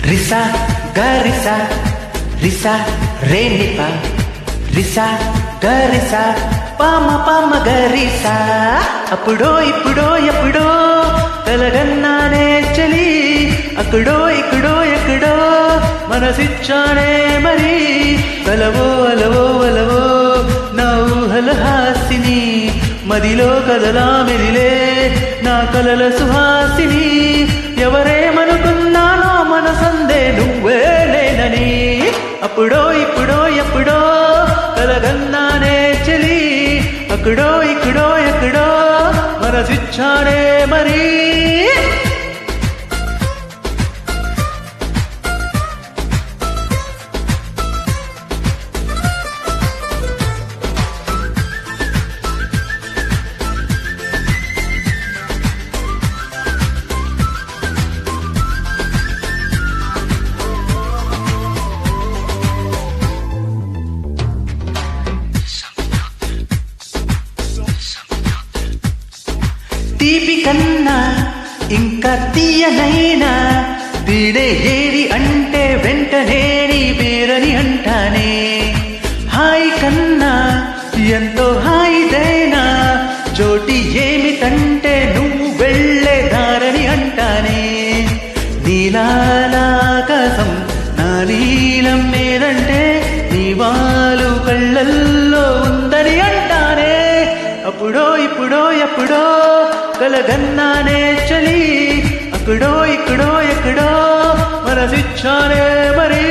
రిసా గరిసా రిసా రేనిపా రిసా గరిసా పామ పామ గరిసా అప్పుడో ఇప్పుడో ఎప్పుడో కలగన్నానే చలి అక్కడో ఇక్కడో ఎక్కడో మనసిచ్చానే మరి కలవో అలవో అలవో నా ఊహల హాసిని మదిలో కదలా మెదిలే నా కలల సుహాసిని ఎవరేమనుకున్నానో మనసందే నువ్వే లేనని అప్పుడో ఇప్పుడో ఎప్పుడో కలగన్నానే చలి అక్కడో ఇక్కడో ఎక్కడో మనసిచ్చానే మరి తీపి కన్నా ఇంకా తీయనైనా తీడే ఏది అంటే వెంటనే నీ పేరని అంటానే హాయి కన్నా ఎంతో హాయిదైనా చోటి ఏమిటంటే నువ్వు వెళ్ళే దారని అంటానే నీలాకాశం నా నీలం మేదంటే నీ వాలు కళ్ళల్లో ఉందని అంటానే అప్పుడో ఇప్పుడో ఎప్పుడో కలగన్నానే చలి అక్కడో ఇక్కడో ఎక్కడో మనసిచ్చానే మరి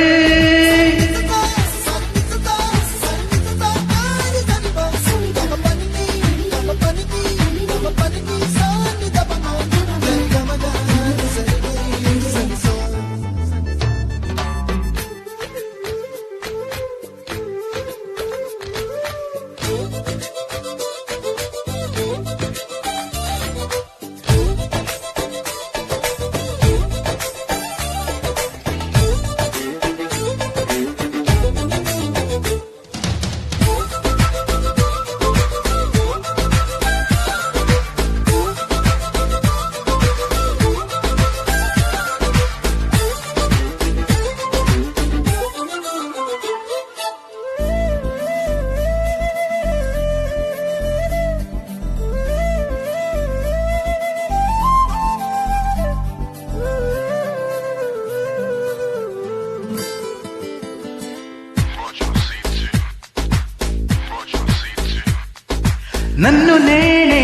నన్ను నేనే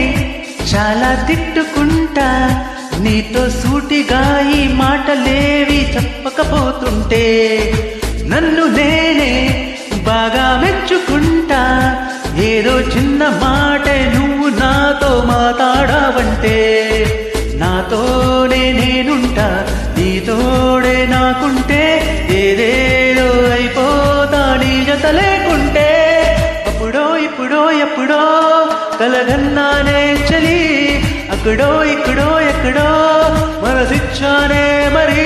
చాలా తిట్టుకుంటా నీతో సూటిగా ఈ మాటలేవి చెప్పకపోతుంటే నన్ను నేనే బాగా మెచ్చుకుంటా ఏదో చిన్న మాటే నువ్వు నాతో మాట్లాడావంటే నాతోనే నేనుంటా నీతోడే నాకుంటే ఏదేదో అయిపోతా నీ జత లేకుంటే అప్పుడో ఇప్పుడో ఎప్పుడో కలగన్నానే చలి అక్కడో ఇక్కడో ఎక్కడో మనసిచ్చానే మరి